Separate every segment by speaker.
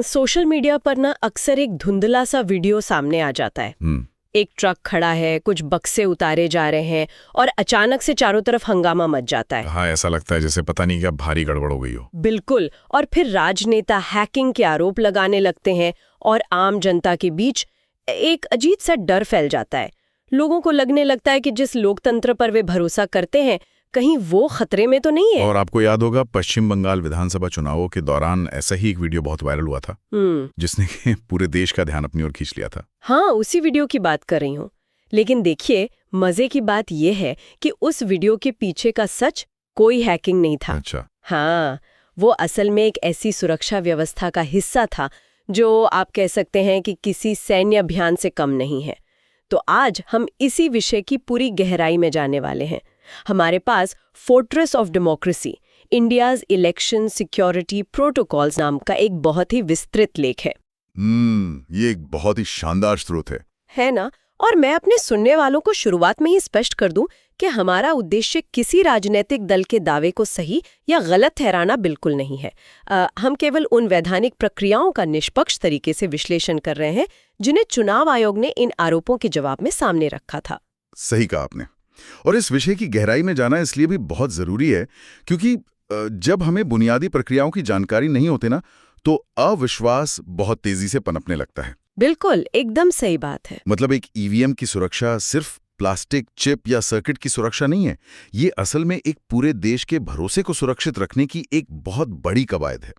Speaker 1: Social media पर ना अक्सर एक धुंधला सा वीडियो सामने आ जाता है। एक ट्रक खड़ा है, कुछ बक्से उतारे जा रहे हैं और अचानक से चारों तरफ हंगामा मच जाता है।
Speaker 2: हाँ, ऐसा लगता है जैसे पता नहीं क्या भारी गड़बड़ हो गई हो।
Speaker 1: बिल्कुल। और फिर राजनेता हैकिंग के आरोप लगाने लगते हैं और आम जनता के बीच एक अजीब सा डर फैल जाता है। लोगों को लगने लगता है कि जिस लोकतंत्र पर वे भरोसा करते हैं कहीं वो खतरे में तो नहीं है।
Speaker 2: और आपको याद होगा पश्चिम बंगाल विधानसभा चुनावों के दौरान ऐसा ही एक वीडियो बहुत वायरल हुआ था, जिसने पूरे देश का ध्यान अपनी ओर खींच लिया था।
Speaker 1: हाँ, उसी वीडियो की बात कर रही हूँ। लेकिन देखिए, मजे की बात यह है कि उस वीडियो के पीछे का सच कोई हैकिंग नहीं था।
Speaker 2: अच्छा।
Speaker 1: हाँ, वो असल में एक ऐसी सुरक्षा व्यवस्था का हिस्सा था जो आप कह सकते हैं कि किसी सैन्य अभियान से कम नहीं है। तो आज हम इसी विषय की पूरी गहराई में जाने वाले हैं। हमारे पास fortress of democracy, India's election security protocols नाम का एक बहुत ही विस्तृत लेख है।
Speaker 3: ये एक बहुत ही शानदार स्रोत
Speaker 1: है ना? और मैं अपने सुनने वालों को शुरुआत में ही स्पष्ट कर दूं कि हमारा उद्देश्य किसी राजनीतिक दल के दावे को सही या गलत ठहराना बिल्कुल नहीं है। हम केवल उन वैधानिक प्रक्रियाओं का निष्पक्ष तरीके से विश्लेषण कर रहे हैं जिन्हें चुनाव आयोग ने इन आरोपों के जवाब में सामने रखा था।
Speaker 3: सही कहा आपने। और इस विषय की गहराई में जाना इसलिए भी बहुत जरूरी है क्योंकि जब हमें बुनियादी प्रक्रियाओं की जानकारी नहीं होती ना, तो अविश्वास बहुत तेजी से पनपने लगता है।
Speaker 1: बिल्कुल, एकदम सही बात है।
Speaker 3: मतलब एक ईवीएम की सुरक्षा सिर्फ प्लास्टिक चिप या सर्किट की सुरक्षा नहीं है, ये असल में एक पूरे देश के भरोसे को सुरक्षित रखने की एक बहुत बड़ी कवायद है।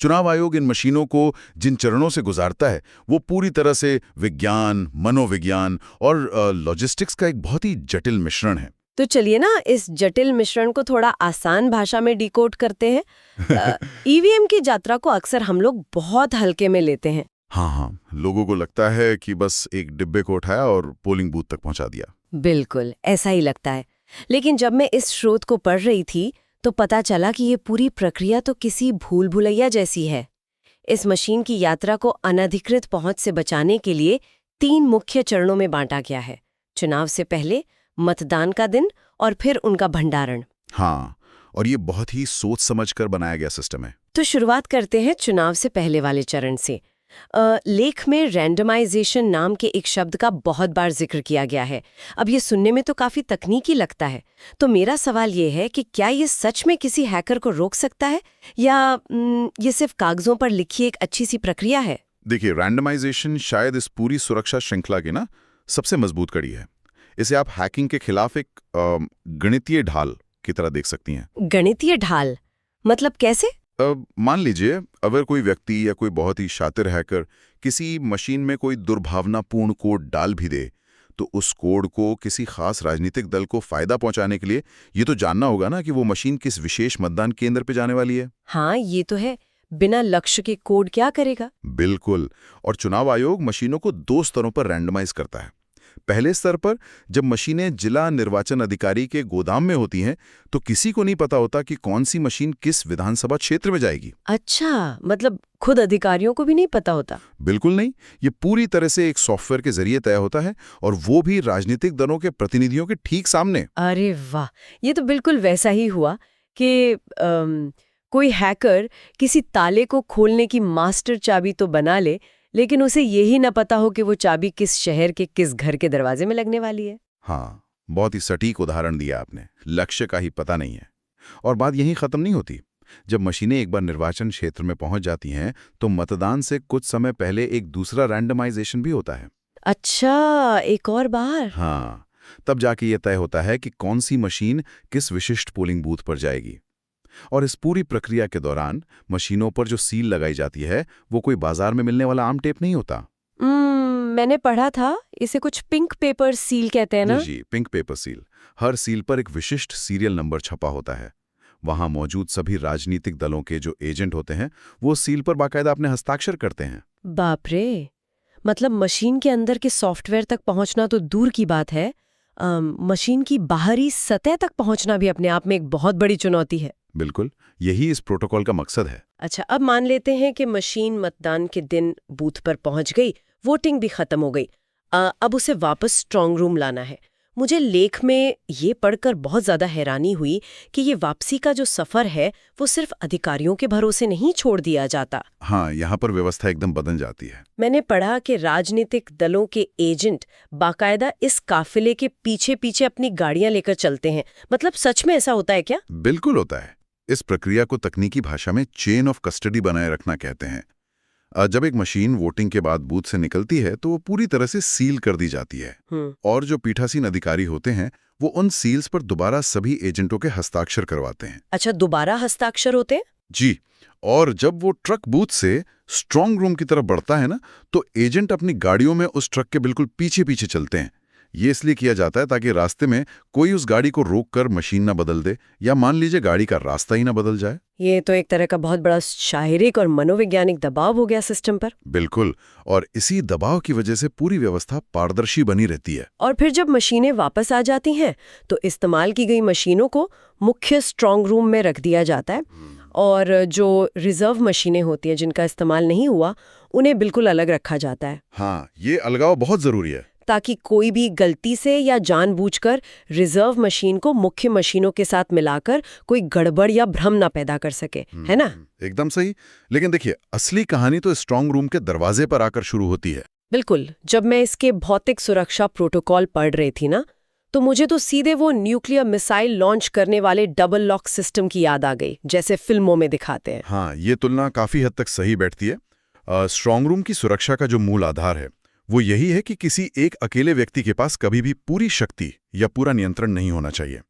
Speaker 3: चुनाव आयोग इन मशीनों को जिन चरणों से गुजारता है वो पूरी तरह से विज्ञान, मनोविज्ञान और लॉजिस्टिक्स का एक बहुत ही जटिल मिश्रण है।
Speaker 1: तो चलिए ना, इस जटिल मिश्रण को थोड़ा आसान भाषा में डिकोड करते हैं। ईवीएम की यात्रा को अक्सर हम लोग बहुत हल्के में लेते हैं।
Speaker 3: हाँ, लोगों को लगता है कि बस एक डिब्बे को उठाया और पोलिंग बूथ तक पहुंचा दिया।
Speaker 1: बिल्कुल ऐसा ही लगता है। लेकिन जब मैं इस स्रोत को पढ़ रही थी तो पता चला कि ये पूरी प्रक्रिया तो किसी भूल भुलैया जैसी है। इस मशीन की यात्रा को अनधिकृत पहुंच से बचाने के लिए 3 मुख्य चरणों में बांटा गया है: चुनाव से पहले, मतदान का दिन और फिर उनका भंडारण।
Speaker 3: हाँ, और ये बहुत ही सोच समझकर बनाया गया सिस्टम है।
Speaker 1: तो शुरुआत करते हैं चुनाव से पहले वाले चरण से। लेख में रैंडमाइजेशन नाम के एक शब्द का बहुत बार जिक्र किया गया है। अब ये सुनने में तो काफी तकनीकी लगता है। तो मेरा सवाल ये है कि क्या ये सच में किसी हैकर को रोक सकता है या ये सिर्फ कागजों पर लिखी एक अच्छी सी प्रक्रिया है?
Speaker 3: देखिए, रैंडमाइजेशन शायद इस पूरी सुरक्षा श्रृंखला की ना सबसे मजबूत कड़ी है। इसे आप हैकिंग के खिलाफ एक गणितीय ढाल की तरह देख सकती हैं।
Speaker 1: गणितीय ढाल मतलब कैसे?
Speaker 3: मान लीजिए अगर कोई व्यक्ति या कोई बहुत ही शातिर हैकर किसी मशीन में कोई दुर्भावनापूर्ण कोड डाल भी दे, तो उस कोड को किसी खास राजनीतिक दल को फायदा पहुंचाने के लिए ये तो जानना होगा ना कि वो मशीन किस विशेष मतदान केंद्र पे जाने वाली है।
Speaker 1: हाँ, ये तो है। बिना लक्ष्य के कोड क्या करेगा?
Speaker 3: बिल्कुल। और चुनाव आयोग मशीनों को 2 स्तरों पर रैंडमाइज करता है। पहले स्तर पर जब मशीनें जिला निर्वाचन अधिकारी के गोदाम में होती हैं, तो किसी को नहीं पता होता कि कौन सी मशीन किस विधानसभा क्षेत्र में जाएगी।
Speaker 1: अच्छा, मतलब खुद अधिकारियों को भी नहीं पता होता?
Speaker 3: बिल्कुल नहीं। ये पूरी तरह से एक सॉफ्टवेयर के जरिए तय होता है, और वो भी राजनीतिक दलों के प्रतिनिधियों के ठीक सामने।
Speaker 1: अरे वाह, ये तो बिल्कुल वैसा ही हुआ कि कोई हैकर किसी ताले को खोलने की मास्टर चाबी तो बना ले, लेकिन उसे यही न पता हो कि वो चाबी किस शहर के किस घर के दरवाजे में लगने वाली है।
Speaker 3: हाँ, बहुत ही सटीक उदाहरण दिया आपने। लक्ष्य का ही पता नहीं है। और बात यहीं खत्म नहीं होती। जब मशीनें एक बार निर्वाचन क्षेत्र में पहुंच जाती हैं, तो मतदान से कुछ समय पहले एक दूसरा रैंडमाइजेशन भी होता है।
Speaker 1: अच्छा, एक और बार?
Speaker 3: हाँ, तब जाके ये तय होता है कि कौन सी मशीन किस विशिष्ट पोलिंग बूथ पर जाएगी। और इस पूरी प्रक्रिया के दौरान मशीनों पर जो सील लगाई जाती है वो कोई बाजार में मिलने वाला आम टेप नहीं होता।
Speaker 1: मैंने पढ़ा था इसे कुछ पिंक पेपर सील कहते हैं ना?
Speaker 3: जी, पिंक पेपर सील। हर सील पर एक विशिष्ट सीरियल नंबर छपा होता है। वहां मौजूद सभी राजनीतिक दलों के जो एजेंट होते हैं वो सील पर बाकायदा अपने हस्ताक्षर करते हैं।
Speaker 1: बाप रे, मतलब मशीन के अंदर के सॉफ्टवेयर तक पहुंचना तो दूर की बात है, मशीन की बाहरी सतह तक पहुंचना भी अपने आप में एक बहुत बड़ी चुनौती है।
Speaker 3: बिल्कुल, यही इस प्रोटोकॉल का मकसद है।
Speaker 1: अच्छा, अब मान लेते हैं कि मशीन मतदान के दिन बूथ पर पहुंच गई, वोटिंग भी खत्म हो गई। अब उसे वापस स्ट्रांग रूम लाना है। मुझे लेख में ये पढ़कर बहुत ज्यादा हैरानी हुई कि ये वापसी का जो सफर है वो सिर्फ अधिकारियों के भरोसे नहीं छोड़ दिया जाता।
Speaker 3: हाँ, यहाँ पर व्यवस्था एकदम बदल जाती है।
Speaker 1: मैंने पढ़ा कि राजनीतिक दलों के एजेंट बाकायदा इस काफिले के पीछे पीछे अपनी गाड़ियां लेकर चलते हैं। मतलब सच में ऐसा होता है क्या?
Speaker 3: बिल्कुल होता है। इस प्रक्रिया को तकनीकी भाषा में चेन ऑफ कस्टडी बनाए रखना कहते हैं। जब एक मशीन वोटिंग के बाद बूथ से निकलती है तो वो पूरी तरह से सील कर दी जाती है और जो पीठासीन अधिकारी होते हैं वो उन सील्स पर दोबारा सभी एजेंटों के हस्ताक्षर करवाते हैं।
Speaker 1: अच्छा, दोबारा हस्ताक्षर होते हैं?
Speaker 3: जी, और जब वो ट्रक बूथ से स्ट्रांग रूम की तरफ बढ़ता है ना, तो एजेंट अपनी गाड़ियों में उस ट्रक के बिल्कुल पीछे पीछे चलते हैं। ये इसलिए किया जाता है ताकि रास्ते में कोई उस गाड़ी को रोककर मशीन ना बदल दे या मान लीजिए गाड़ी का रास्ता ही ना बदल जाए।
Speaker 1: ये तो एक तरह का बहुत बड़ा शारीरिक और मनोवैज्ञानिक दबाव हो गया सिस्टम पर।
Speaker 3: बिल्कुल, और इसी दबाव की वजह से पूरी व्यवस्था पारदर्शी बनी रहती है।
Speaker 1: और फिर जब मशीनें वापस आ जाती हैं तो इस्तेमाल की गई मशीनों को मुख्य स्ट्रांग रूम में रख दिया जाता है और जो रिजर्व मशीनें होती हैं जिनका इस्तेमाल नहीं हुआ उन्हें बिल्कुल अलग रखा जाता है।
Speaker 3: हाँ, ये अलगाव बहुत जरूरी है
Speaker 1: ताकि कोई भी गलती से या जानबूझकर रिजर्व मशीन को मुख्य मशीनों के साथ मिलाकर कोई गड़बड़ या भ्रम ना पैदा कर सके, है ना?
Speaker 3: एकदम सही। लेकिन देखिए, असली कहानी तो स्ट्रांग रूम के दरवाजे पर आकर शुरू होती है।
Speaker 1: बिल्कुल। जब मैं इसके भौतिक सुरक्षा प्रोटोकॉल पढ़ रही थी ना, तो मुझे तो सीधे वो न्यूक्लियर मिसाइल लॉन्च करने वाले डबल लॉक सिस्टम की याद आ गई, जैसे फिल्मों में दिखाते हैं।
Speaker 3: हाँ, ये तुलना काफी हद तक सही बैठती है। स्ट्रांग रूम की सुरक्षा का जो मूल आधार है वो यही है कि किसी एक अकेले व्यक्ति के पास कभी भी पूरी शक्ति या पूरा नियंत्रण नहीं होना चाहिए।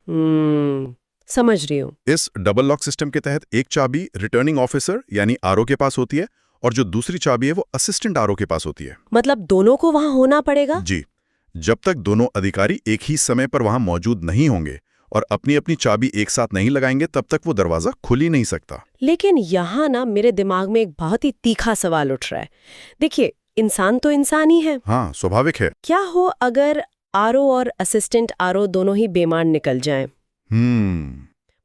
Speaker 1: समझ रही हूँ।
Speaker 3: इस डबल लॉक सिस्टम के तहत एक चाबी रिटर्निंग ऑफिसर यानी आरओ के पास होती है और जो दूसरी चाबी है वो असिस्टेंट आरओ के पास होती है।
Speaker 1: मतलब दोनों को वहां होना पड़ेगा?
Speaker 3: जी, जब तक दोनों अधिकारी एक ही समय पर वहां मौजूद नहीं होंगे और अपनी अपनी चाबी एक साथ नहीं लगाएंगे तब तक वो दरवाजा खुल ही नहीं सकता।
Speaker 1: लेकिन यहाँ ना मेरे दिमाग में एक बहुत ही तीखा सवाल उठ रहा है। देखिए, इंसान तो इंसान ही है।
Speaker 3: हाँ, स्वाभाविक है।
Speaker 1: क्या हो अगर आरओ और असिस्टेंट आरओ दोनों ही बेमान निकल जाएं?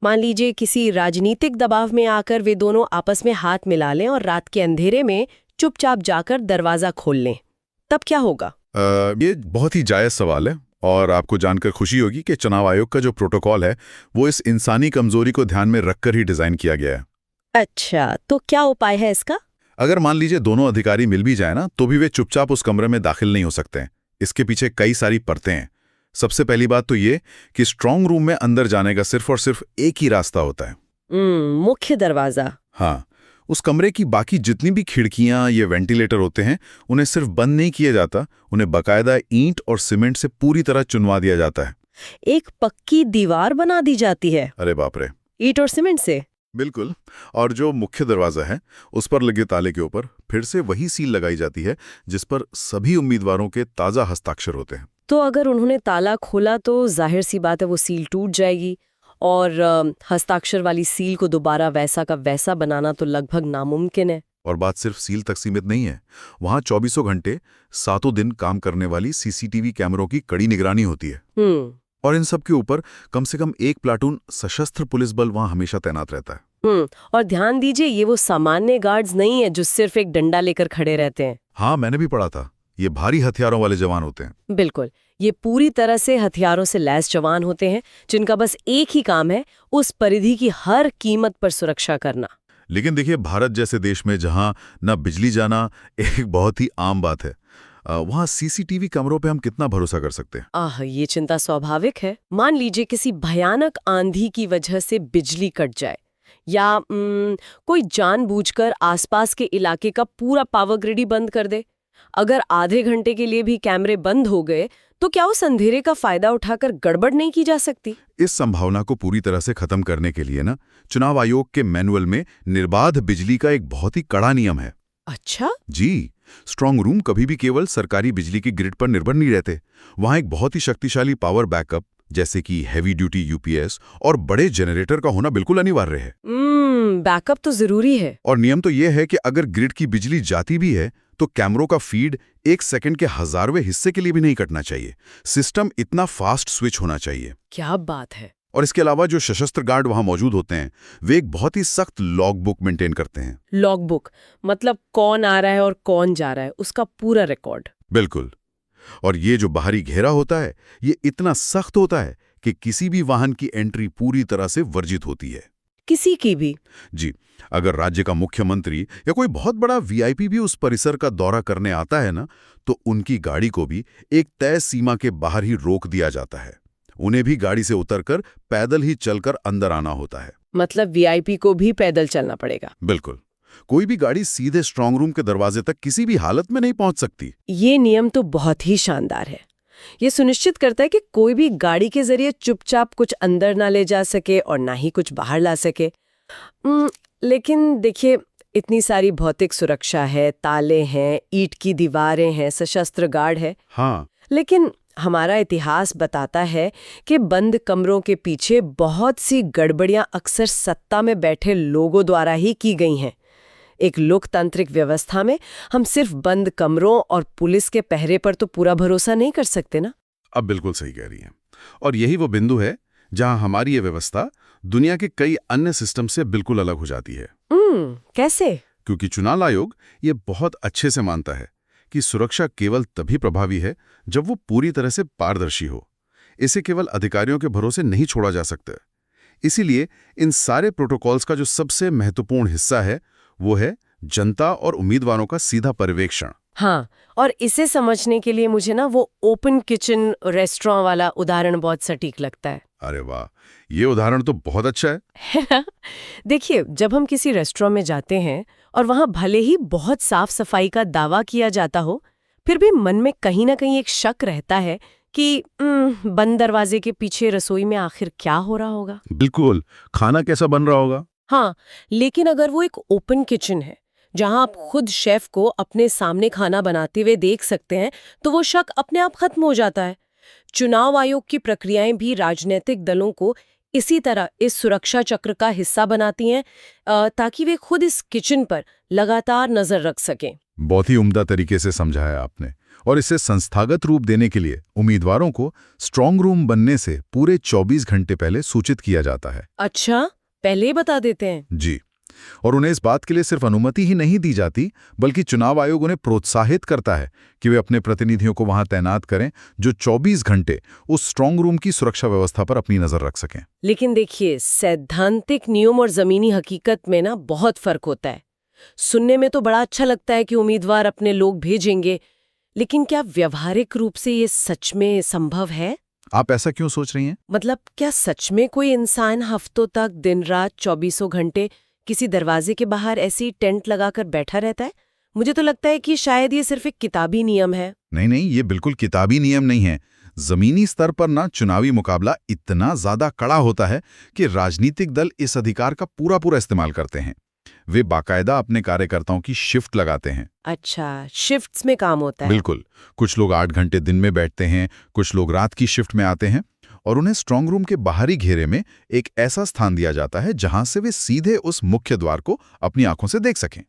Speaker 1: मान लीजिए किसी राजनीतिक दबाव में आकर वे दोनों आपस में हाथ मिला लें और रात के अंधेरे में चुपचाप जाकर दरवाजा खोल लें, तब क्या होगा?
Speaker 3: ये बहुत ही जायज सवाल है और आपको जानकर खुशी होगी कि चुनाव आयोग का जो प्रोटोकॉल है वो इस इंसानी कमजोरी को ध्यान में रखकर ही डिजाइन किया गया है।
Speaker 1: अच्छा, तो क्या उपाय है इसका?
Speaker 3: अगर मान लीजिए दोनों अधिकारी मिल भी जाए ना तो भी वे चुपचाप उस कमरे में दाखिल नहीं हो सकते हैं। इसके पीछे कई सारी परतें हैं। सबसे पहली बात तो ये कि स्ट्रांग रूम में अंदर जाने का सिर्फ और सिर्फ एक ही रास्ता होता है,
Speaker 1: मुख्य दरवाजा।
Speaker 3: हाँ, उस कमरे की बाकी जितनी भी खिड़कियां या वेंटिलेटर होते हैं उन्हें सिर्फ बंद नहीं किया जाता, उन्हें बाकायदा ईंट और सीमेंट से पूरी तरह चुनवा दिया जाता है।
Speaker 1: एक पक्की दीवार बना दी जाती है?
Speaker 3: अरे बाप रे!
Speaker 1: ईंट और सीमेंट से?
Speaker 3: बिल्कुल। और जो मुख्य दरवाजा है उस पर लगे ताले के ऊपर फिर से वही सील लगाई जाती है जिस पर सभी उम्मीदवारों के ताजा हस्ताक्षर होते हैं।
Speaker 1: तो अगर उन्होंने ताला खोला तो जाहिर सी बात है वो सील टूट जाएगी और हस्ताक्षर वाली सील को दोबारा वैसा का वैसा बनाना तो लगभग नामुमकिन है।
Speaker 3: और बात सिर्फ सील तक सीमित नहीं है, वहां 24 घंटे 7 दिन काम करने वाली सीसीटीवी कैमरों की कड़ी निगरानी होती है। और इन सब के ऊपर कम से कम एक प्लाटून सशस्त्र पुलिस बल वहां हमेशा तैनात रहता है।
Speaker 1: और ध्यान दीजिए, ये वो सामान्य गार्ड्स नहीं है जो सिर्फ एक डंडा लेकर खड़े रहते हैं।
Speaker 3: हाँ, मैंने भी पढ़ा था, ये भारी हथियारों वाले जवान होते हैं।
Speaker 1: बिल्कुल, ये पूरी तरह से हथियारों से लैस जवान होते हैं जिनका बस एक ही काम है, उस परिधि की हर कीमत पर सुरक्षा करना।
Speaker 3: लेकिन देखिए, भारत जैसे देश में जहां न बिजली जाना एक बहुत ही आम बात है, वहां सीसीटीवी कैमरों पे हम कितना भरोसा कर सकते हैं?
Speaker 1: ये चिंता स्वाभाविक है। मान लीजिए किसी भयानक आंधी की वजह से बिजली कट जाए या कोई जानबूझकर आसपास के इलाके का पूरा पावर ग्रिड ही बंद कर दे। अगर आधे घंटे के लिए भी कैमरे बंद हो गए तो क्या उस अंधेरे का फायदा उठाकर गड़बड़ नहीं की जा सकती?
Speaker 3: इस संभावना को पूरी तरह से खत्म करने के लिए ना चुनाव आयोग के मैनुअल में निर्बाध बिजली का एक बहुत ही कड़ा नियम है।
Speaker 1: अच्छा
Speaker 3: जी, स्ट्रांग रूम कभी भी केवल सरकारी बिजली की ग्रिड पर निर्भर नहीं रहते। वहां एक बहुत ही शक्तिशाली पावर बैकअप जैसे कि हैवी ड्यूटी यूपीएस और बड़े जनरेटर का होना बिल्कुल अनिवार्य है।
Speaker 1: बैकअप तो जरूरी है।
Speaker 3: और नियम तो यह है कि अगर ग्रिड की बिजली जाती भी है तो कैमरों का फीड 1 सेकंड के 1000वें हिस्से के लिए भी नहीं कटना चाहिए। सिस्टम इतना फास्ट स्विच होना चाहिए।
Speaker 1: क्या बात है।
Speaker 3: और इसके अलावा जो सशस्त्र गार्ड वहां मौजूद होते हैं वे एक बहुत ही सख्त लॉग बुक मेंटेन करते हैं।
Speaker 1: लॉग बुक मतलब कौन आ रहा है और कौन जा रहा है उसका पूरा रिकॉर्ड?
Speaker 3: बिल्कुल। और ये जो बाहरी घेरा होता है ये इतना सख्त होता है कि किसी भी वाहन की एंट्री पूरी तरह से वर्जित होती है।
Speaker 1: किसी की भी?
Speaker 3: जी, अगर राज्य का मुख्यमंत्री या कोई बहुत बड़ा वीआईपी भी उस परिसर का दौरा करने आता है ना, तो उनकी गाड़ी को भी एक तय सीमा के बाहर ही रोक दिया जाता है। उन्हें भी गाड़ी से उतरकर पैदल ही चलकर अंदर आना होता है।
Speaker 1: मतलब वीआईपी को भी पैदल चलना पड़ेगा?
Speaker 3: बिल्कुल। कोई भी गाड़ी सीधे स्ट्रांग रूम के दरवाजे तक किसी भी हालत में नहीं पहुंच सकती।
Speaker 1: ये नियम तो बहुत ही शानदार है। ये सुनिश्चित करता है कि कोई भी गाड़ी के जरिए चुपचाप कुछ अंदर ना ले जा सके और ना ही कुछ बाहर ला सके। लेकिन देखिए, इतनी सारी भौतिक सुरक्षा है, ताले हैं, ईंट की दीवारें हैं, सशस्त्र गार्ड है।
Speaker 3: हाँ,
Speaker 1: लेकिन हमारा इतिहास बताता है कि बंद कमरों के पीछे बहुत सी गड़बड़ियां अक्सर सत्ता में बैठे लोगों द्वारा ही की गई हैं। एक लोकतांत्रिक व्यवस्था में हम सिर्फ बंद कमरों और पुलिस के पहरे पर तो पूरा भरोसा नहीं कर सकते ना।
Speaker 3: अब बिल्कुल सही कह रही हैं। और यही वो बिंदु है जहां हमारी ये व्यवस्था दुनिया के कई अन्य सिस्टम से बिल्कुल अलग हो जाती है।
Speaker 1: कैसे?
Speaker 3: क्योंकि चुनाव आयोग ये बहुत अच्छे से मानता है कि सुरक्षा केवल तभी प्रभावी है जब वो पूरी तरह से पारदर्शी हो। इसे केवल अधिकारियों के भरोसे नहीं छोड़ा जा सकता। इसीलिए इन सारे प्रोटोकॉल्स का जो सबसे महत्वपूर्ण हिस्सा है वो है जनता और उम्मीदवारों का सीधा पर्यवेक्षण।
Speaker 1: हाँ, और इसे समझने के लिए मुझे ना वो ओपन किचन रेस्टोरेंट वाला उदाहरण बहुत सटीक लगता है।
Speaker 3: अरे वाह, ये उदाहरण तो बहुत अच्छा है।
Speaker 1: देखिए, जब हम किसी रेस्टोरेंट में जाते हैं और वहां भले ही बहुत साफ सफाई का दावा किया जाता हो, फिर भी मन में कहीं ना कहीं एक शक रहता है कि बंद दरवाजे के पीछे रसोई में आखिर क्या हो रहा होगा।
Speaker 3: बिल्कुल, खाना कैसा बन रहा होगा।
Speaker 1: हाँ, लेकिन अगर वो एक ओपन किचन है जहां आप खुद शेफ को अपने सामने खाना बनाते हुए देख सकते हैं, तो वो शक अपने आप खत्म हो जाता है। चुनाव आयोग की प्रक्रियाएं भी राजनीतिक दलों को इसी तरह इस सुरक्षा चक्र का हिस्सा बनाती हैं, ताकि वे खुद इस किचन पर लगातार नजर रख सकें।
Speaker 3: बहुत ही उम्दा तरीके से समझाया आपने। और इसे संस्थागत रूप देने के लिए उम्मीदवारों को स्ट्रांग रूम बनने से पूरे 24 घंटे पहले सूचित किया जाता है।
Speaker 1: अच्छा, पहले ही बता देते हैं?
Speaker 3: जी, और उन्हें इस बात के लिए सिर्फ अनुमति ही नहीं दी जाती, बल्कि चुनाव आयोग उन्हें प्रोत्साहित करता है कि वे अपने प्रतिनिधियों को वहां तैनात करें जो 24 घंटे उस स्ट्रांग रूम की सुरक्षा व्यवस्था पर अपनी नजर रख सकें।
Speaker 1: लेकिन देखिए, सैद्धांतिक नियम और जमीनी हकीकत में ना बहुत फर्क होता है। सुनने में तो बड़ा अच्छा लगता है कि उम्मीदवार अपने लोग भेजेंगे, लेकिन क्या व्यवहारिक रूप से ये सच में संभव है?
Speaker 3: आप ऐसा क्यों सोच रही हैं?
Speaker 1: मतलब क्या सच में कोई इंसान हफ्तों तक दिन रात 24 घंटे किसी दरवाजे के बाहर ऐसी टेंट लगाकर बैठा रहता है? मुझे तो लगता है कि शायद ये सिर्फ एक किताबी नियम है।
Speaker 3: नहीं, ये बिल्कुल किताबी नियम नहीं है। जमीनी स्तर पर ना चुनावी मुकाबला इतना ज्यादा कड़ा होता है कि राजनीतिक दल इस अधिकार का पूरा इस्तेमाल करते हैं। वे बाकायदा अपने कार्यकर्ताओं की शिफ्ट लगाते हैं।
Speaker 1: अच्छा, शिफ्ट्स में काम होता है?
Speaker 3: बिल्कुल। कुछ लोग 8 घंटे दिन में बैठते हैं, कुछ लोग रात की शिफ्ट में आते हैं, और उन्हें स्ट्रांग रूम के बाहरी घेरे में एक ऐसा स्थान दिया जाता है जहां से वे सीधे उस मुख्य द्वार को अपनी आंखों से देख सकें।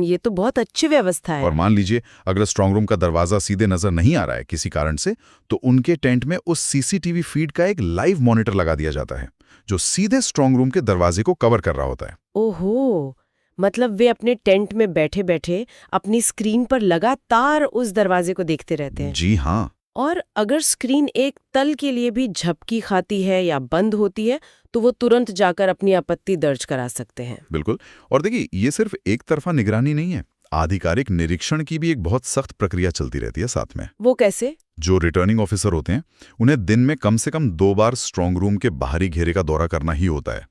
Speaker 1: ये तो बहुत अच्छी व्यवस्था है।
Speaker 3: और मान लीजिए अगर स्ट्रांग रूम का दरवाजा सीधे नजर नहीं आ रहा है किसी कारण से, तो उनके टेंट में उस सीसीटीवी फीड का एक लाइव मॉनिटर लगा दिया जाता है जो सीधे स्ट्रांग रूम के दरवाजे को कवर कर रहा होता है।
Speaker 1: ओहो, मतलब वे अपने टेंट में बैठे बैठे अपनी स्क्रीन पर लगातार उस दरवाजे को देखते रहते हैं।
Speaker 3: जी हाँ।
Speaker 1: और अगर स्क्रीन एक तल के लिए भी झपकी खाती है या बंद होती है, तो वो तुरंत जाकर अपनी आपत्ति दर्ज करा सकते हैं।
Speaker 3: बिल्कुल। और देखिए, ये सिर्फ एक तरफा निगरानी नहीं है, आधिकारिक निरीक्षण की भी एक बहुत सख्त प्रक्रिया चलती रहती है साथ में।
Speaker 1: वो कैसे?
Speaker 3: जो रिटर्निंग ऑफिसर होते हैं उन्हें दिन में कम से कम 2 बार स्ट्रांग रूम के बाहरी घेरे का दौरा करना ही होता है।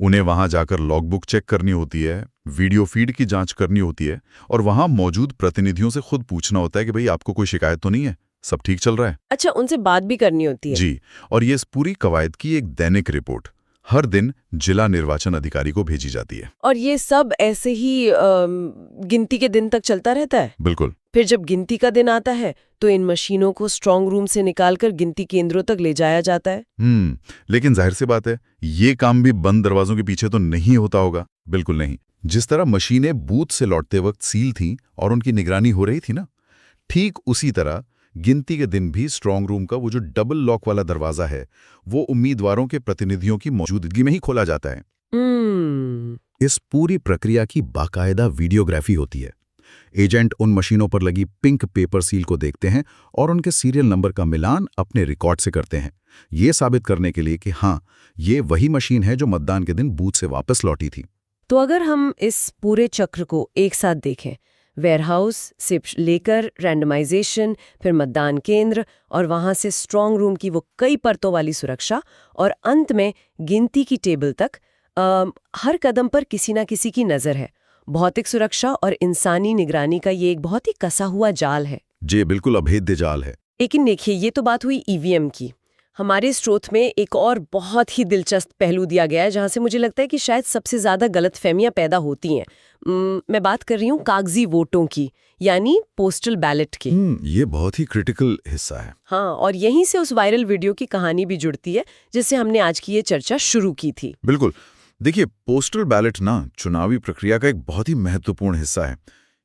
Speaker 3: उन्हें वहां जाकर लॉगबुक चेक करनी होती है, वीडियो फीड की जांच करनी होती है, और वहां मौजूद प्रतिनिधियों से खुद पूछना होता है कि भाई आपको कोई शिकायत तो नहीं है, सब ठीक चल रहा है।
Speaker 1: अच्छा, उनसे बात भी करनी होती है?
Speaker 3: जी, और ये इस पूरी कवायद की एक दैनिक रिपोर्ट हर दिन जिला निर्वाचन अधिकारी को भेजी जाती है।
Speaker 1: और ये सब ऐसे ही गिनती के दिन तक चलता रहता है?
Speaker 3: बिल्कुल।
Speaker 1: फिर जब गिनती का दिन आता है तो इन मशीनों को स्ट्रांग रूम से निकालकर गिनती केंद्रों तक ले जाया जाता है।
Speaker 3: लेकिन जाहिर सी बात है, ये काम भी बंद दरवाजों के पीछे तो नहीं होता होगा। बिल्कुल नहीं। जिस तरह मशीनें बूथ से लौटते वक्त सील थीं और उनकी निगरानी हो रही थी ना, ठीक उसी तरह गिनती के दिन भी स्ट्रांग रूम का वो जो डबल लॉक वाला दरवाजा है, वो उम्मीदवारों के प्रतिनिधियों की मौजूदगी में ही खोला जाता है। इस पूरी प्रक्रिया की बाकायदा वीडियोग्राफी होती है। एजेंट उन मशीनों पर लगी पिंक पेपर सील को देखते हैं और उनके सीरियल नंबर का मिलान अपने रिकॉर्ड से करते हैं, ये साबित करने के लिए कि हाँ, ये वही मशीन है जो मतदान के दिन बूथ से वापस लौटी थी।
Speaker 1: तो अगर हम इस पूरे चक्र को एक साथ देखें, वेयरहाउस से लेकर रैंडमाइजेशन, फिर मतदान केंद्र और वहां से स्ट्रांग रूम की वो कई परतों वाली सुरक्षा और अंत में गिनती की टेबल तक, हर कदम पर किसी ना किसी की नजर है। भौतिक सुरक्षा और इंसानी निगरानी का ये एक बहुत ही कसा हुआ जाल है।
Speaker 3: जी बिल्कुल, अभेद्य जाल है।
Speaker 1: लेकिन देखिए, ये तो बात हुई ईवीएम की। हमारे स्रोत में एक और बहुत ही दिलचस्प पहलू दिया गया है जहां से मुझे लगता है कि शायद सबसे ज्यादा गलतफहमियां पैदा होती हैं। मैं बात कर रही हूँ कागजी वोटों की, यानी पोस्टल बैलेट की।
Speaker 3: ये बहुत ही क्रिटिकल हिस्सा है।
Speaker 1: हाँ, और यहीं से उस वायरल वीडियो की कहानी भी जुड़ती है जिससे हमने आज की ये चर्चा शुरू की थी।
Speaker 3: बिल्कुल। देखिए, पोस्टल बैलेट ना चुनावी प्रक्रिया का एक बहुत ही महत्वपूर्ण हिस्सा है।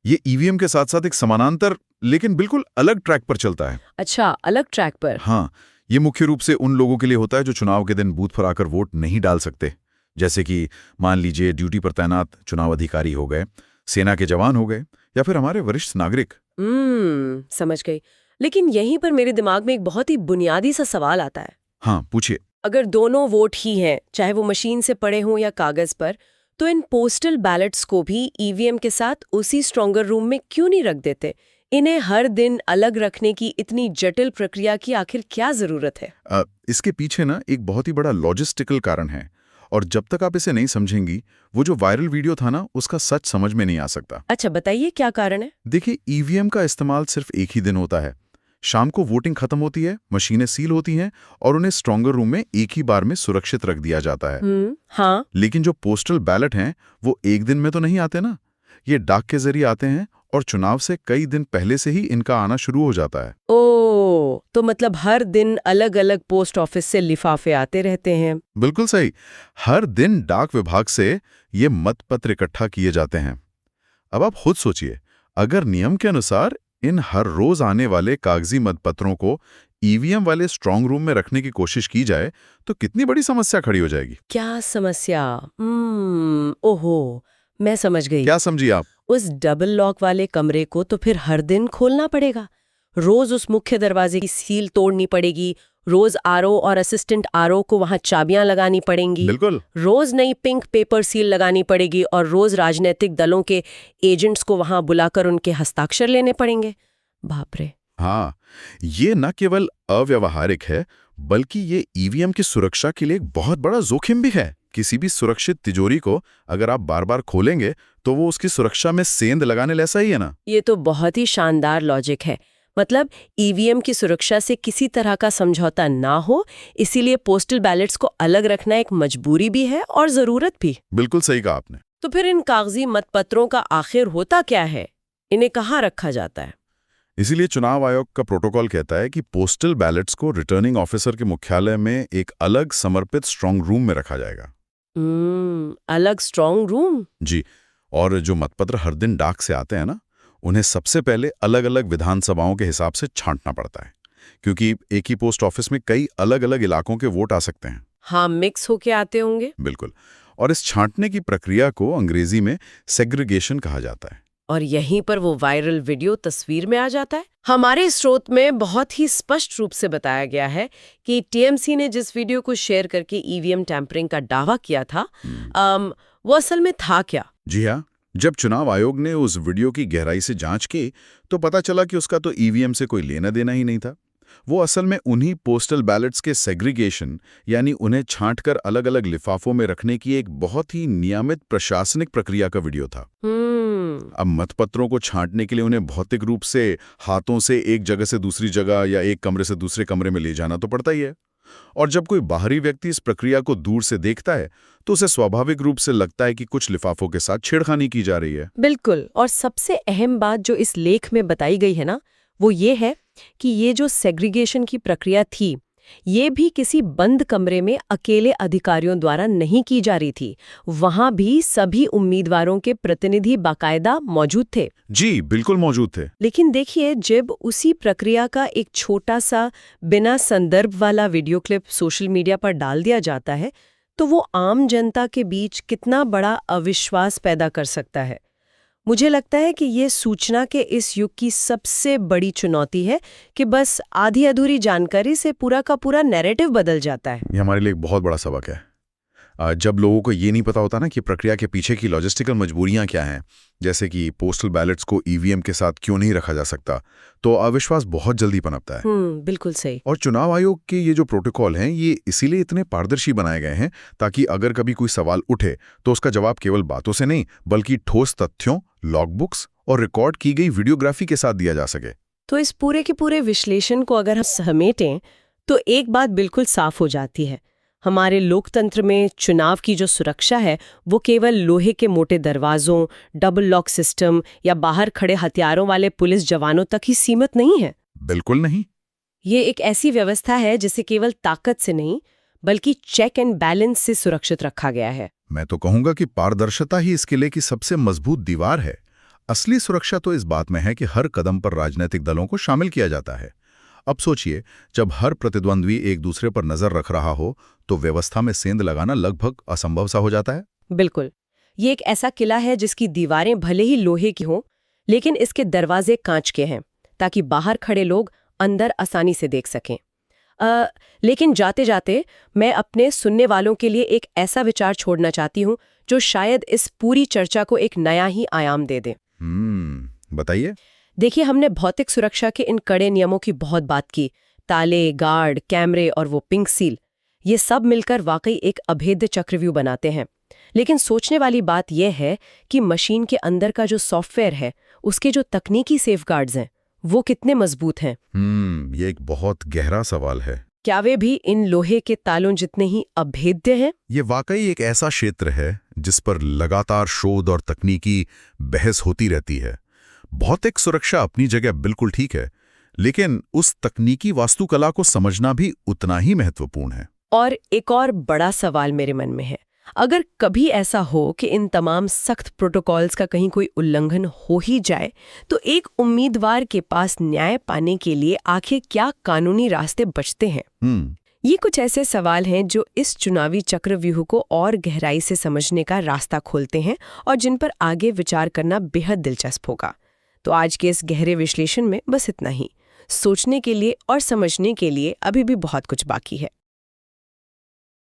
Speaker 3: ये ईवीएम के साथ साथ एक समानांतर लेकिन बिल्कुल अलग ट्रैक पर चलता है।
Speaker 1: अच्छा, अलग ट्रैक पर।
Speaker 3: हाँ, ये मुख्य रूप से उन लोगों के लिए होता है जो चुनाव के दिन बूथ पर आकर वोट नहीं डाल सकते, जैसे कि मान लीजिए ड्यूटी पर तैनात चुनाव अधिकारी हो गए, सेना के जवान हो गए या फिर हमारे वरिष्ठ नागरिक।
Speaker 1: समझ गई। लेकिन यहीं पर मेरे दिमाग में एक बहुत ही बुनियादी सा सवाल आता है।
Speaker 3: हाँ, पूछिए।
Speaker 1: अगर दोनों वोट ही हैं, चाहे वो मशीन से पड़े हों या कागज पर, तो इन पोस्टल बैलेट्स को भी ईवीएम के साथ उसी स्ट्रॉन्गर रूम में क्यों नहीं रख देते? इन्हें हर दिन अलग रखने की इतनी जटिल प्रक्रिया की आखिर क्या जरूरत है?
Speaker 3: इसके पीछे ना एक बहुत ही बड़ा लॉजिस्टिकल कारण है, और जब तक आप इसे नहीं समझेंगी, वो जो वायरल वीडियो था ना, उसका सच समझ में नहीं आ सकता।
Speaker 1: अच्छा, बताइए क्या कारण है?
Speaker 3: देखिए, ईवीएम का इस्तेमाल सिर्फ एक ही दिन होता है। शाम को वोटिंग खत्म होती है, मशीनें सील होती हैं और उन्हें स्ट्रॉन्गर रूम में एक ही बार में सुरक्षित रख दिया जाता है।
Speaker 1: हाँ।
Speaker 3: लेकिन जो पोस्टल बैलेट हैं, वो एक दिन में तो नहीं आते ना। ये डाक के जरिए आते हैं और चुनाव से कई दिन पहले से ही इनका आना शुरू हो जाता है।
Speaker 1: ओह, तो मतलब हर दिन अलग अलग पोस्ट ऑफिस से लिफाफे आते रहते हैं।
Speaker 3: बिल्कुल सही। हर दिन डाक विभाग से ये मतपत्र इकट्ठा किए जाते हैं। अब आप खुद सोचिए, अगर नियम के अनुसार इन हर रोज आने वाले कागजी मतपत्रों को ईवीएम वाले स्ट्रांग रूम में रखने की कोशिश की जाए तो कितनी बड़ी समस्या खड़ी हो जाएगी।
Speaker 1: क्या समस्या? ओहो, मैं समझ गई।
Speaker 3: क्या समझी आप?
Speaker 1: उस डबल लॉक वाले कमरे को तो फिर हर दिन खोलना पड़ेगा। रोज उस मुख्य दरवाजे की सील तोड़नी पड़ेगी। रोज आरओ और असिस्टेंट आरओ को वहां चाबियां लगानी पड़ेंगी।
Speaker 3: बिल्कुल।
Speaker 1: रोज नई पिंक पेपर सील लगानी पड़ेगी और रोज राजनीतिक दलों के एजेंट्स को वहां बुलाकर उनके हस्ताक्षर लेने पड़ेंगे। बाप रे।
Speaker 3: हाँ, ये न केवल अव्यावहारिक है, बल्कि ये ईवीएम की सुरक्षा के लिए एक बहुत बड़ा जोखिम भी है। किसी भी सुरक्षित तिजोरी को अगर आप बार बार खोलेंगे तो वो उसकी सुरक्षा में सेंध लगाने जैसा ही है ना।
Speaker 1: ये तो बहुत ही शानदार लॉजिक है। मतलब ईवीएम की सुरक्षा से किसी तरह का समझौता ना हो, इसीलिए पोस्टल बैलेट्स को अलग रखना एक मजबूरी भी है और जरूरत भी।
Speaker 3: बिल्कुल सही कहा आपने।
Speaker 1: तो फिर इन कागजी मतपत्रों का आखिर होता क्या है? इन्हें कहाँ रखा जाता है?
Speaker 3: इसीलिए चुनाव आयोग का प्रोटोकॉल कहता है कि पोस्टल बैलेट्स को रिटर्निंग ऑफिसर के मुख्यालय में एक अलग समर्पित स्ट्रांग रूम में रखा जाएगा।
Speaker 1: अलग स्ट्रांग रूम?
Speaker 3: जी। और जो मतपत्र हर दिन डाक से आते हैं ना, उन्हें सबसे पहले अलग अलग विधानसभाओं के हिसाब से छांटना पड़ता है, क्योंकि एक ही पोस्ट ऑफिस में कई अलग अलग इलाकों के वोट आ सकते हैं।
Speaker 1: हाँ, मिक्स होके आते होंगे।
Speaker 3: बिल्कुल। और इस छांटने की प्रक्रिया को अंग्रेजी में सेग्रीगेशन कहा जाता है।
Speaker 1: और यहीं पर वो वायरल वीडियो तस्वीर में आ जाता है। हमारे स्रोत में बहुत ही स्पष्ट रूप से बताया गया है कि टीएमसी ने जिस वीडियो को शेयर करके ईवीएम टैंपरिंग का दावा किया था, वो असल में था क्या?
Speaker 3: जी हाँ, जब चुनाव आयोग ने उस वीडियो की गहराई से जांच की तो पता चला कि उसका तो ईवीएम से कोई लेना देना ही नहीं था। वो असल में उन्हीं पोस्टल बैलेट्स के सेग्रीगेशन, यानी उन्हें छांटकर अलग अलग लिफाफों में रखने की एक बहुत ही नियमित प्रशासनिक प्रक्रिया का वीडियो था। अब मतपत्रों को छांटने के लिए उन्हें भौतिक रूप से हाथों से एक जगह से दूसरी जगह या एक कमरे से दूसरे कमरे में ले जाना तो पड़ता ही है। और जब कोई बाहरी व्यक्ति इस प्रक्रिया को दूर से देखता है तो उसे स्वाभाविक रूप से लगता है कि कुछ लिफाफों के साथ छेड़खानी की जा रही है।
Speaker 1: बिल्कुल। और सबसे अहम बात जो इस लेख में बताई गई है ना, वो ये है कि ये जो सेग्रीगेशन की प्रक्रिया थी, ये भी किसी बंद कमरे में अकेले अधिकारियों द्वारा नहीं की जा रही थी। वहां भी सभी उम्मीदवारों के प्रतिनिधि बाकायदा मौजूद थे।
Speaker 3: जी, बिल्कुल मौजूद थे।
Speaker 1: लेकिन देखिए, जब उसी प्रक्रिया का एक छोटा सा बिना संदर्भ वाला वीडियो क्लिप सोशल मीडिया पर डाल दिया जाता है, तो वो आम जनता के बीच कितना बड़ा अविश्वास पैदा कर सकता है। मुझे लगता है कि ये सूचना के इस युग की सबसे बड़ी चुनौती है कि बस आधी अधूरी जानकारी से पूरा का पूरा नैरेटिव बदल जाता है।
Speaker 3: ये हमारे लिए एक बहुत बड़ा सबक है। जब लोगों को ये नहीं पता होता ना कि प्रक्रिया के पीछे की लॉजिस्टिकल मजबूरियां क्या हैं, जैसे कि पोस्टल बैलेट्स को ईवीएम के साथ क्यों नहीं रखा जा सकता, तो अविश्वास बहुत जल्दी पनपता है।
Speaker 1: बिल्कुल सही।
Speaker 3: और चुनाव आयोग के ये जो प्रोटोकॉल हैं, ये इसीलिए इतने पारदर्शी बनाए गए हैं ताकि अगर कभी कोई सवाल उठे तो उसका जवाब केवल बातों से नहीं बल्कि ठोस तथ्यों, लॉगबुक्स और रिकॉर्ड की गई वीडियोग्राफी के साथ दिया जा सके।
Speaker 1: तो इस पूरे के पूरे विश्लेषण को अगर हम समेटें तो एक बात बिल्कुल साफ हो जाती है, हमारे लोकतंत्र में चुनाव की जो सुरक्षा है वो केवल लोहे के मोटे दरवाजों, डबल लॉक सिस्टम या बाहर खड़े हथियारों वाले पुलिस जवानों तक ही सीमित नहीं है।
Speaker 3: बिल्कुल नहीं।
Speaker 1: ये एक ऐसी व्यवस्था है जिसे केवल ताकत से नहीं बल्कि चेक एंड बैलेंस से सुरक्षित रखा गया है।
Speaker 3: मैं तो कहूंगा कि पारदर्शिता ही इस किले की सबसे मजबूत दीवार है। असली सुरक्षा तो इस बात में है कि हर कदम पर राजनीतिक दलों को शामिल किया जाता है। अब सोचिए, जब हर प्रतिद्वंद्वी एक दूसरे पर नजर रख रहा हो तो व्यवस्था में सेंध लगाना लगभग असंभव सा हो जाता है।
Speaker 1: बिल्कुल, ये एक ऐसा किला है जिसकी दीवारें भले ही लोहे की हों लेकिन इसके दरवाजे कांच के हैं ताकि बाहर खड़े लोग अंदर आसानी से देख सकें। लेकिन जाते जाते मैं अपने सुनने वालों के लिए एक ऐसा विचार छोड़ना चाहती हूँ जो शायद इस पूरी चर्चा को एक नया ही आयाम दे दे।
Speaker 3: बताइए।
Speaker 1: देखिए, हमने भौतिक सुरक्षा के इन कड़े नियमों की बहुत बात की, ताले, गार्ड, कैमरे और वो पिंक सील, ये सब मिलकर वाकई एक अभेद्य चक्रव्यूह बनाते हैं। लेकिन सोचने वाली बात यह है कि मशीन के अंदर का जो सॉफ्टवेयर है उसके जो तकनीकी सेफगार्ड्स हैं वो कितने मजबूत हैं।
Speaker 3: ये एक बहुत गहरा सवाल है।
Speaker 1: क्या वे भी इन लोहे के तालों जितने ही अभेद्य हैं?
Speaker 3: ये वाकई एक ऐसा क्षेत्र है जिस पर लगातार शोध और तकनीकी बहस होती रहती है। भौतिक सुरक्षा अपनी जगह बिल्कुल ठीक है, लेकिन उस तकनीकी वास्तुकला को समझना भी उतना ही महत्वपूर्ण है।
Speaker 1: और एक और बड़ा सवाल मेरे मन में है, अगर कभी ऐसा हो कि इन तमाम सख्त प्रोटोकॉल्स का कहीं कोई उल्लंघन हो ही जाए तो एक उम्मीदवार के पास न्याय पाने के लिए आखिर क्या कानूनी रास्ते बचते हैं? ये कुछ ऐसे सवाल हैं जो इस चुनावी चक्रव्यूह को और गहराई से समझने का रास्ता खोलते हैं और जिन पर आगे विचार करना बेहद दिलचस्प होगा। तो आज के इस गहरे विश्लेषण में बस इतना ही। सोचने के लिए और समझने के लिए अभी भी बहुत कुछ बाकी है।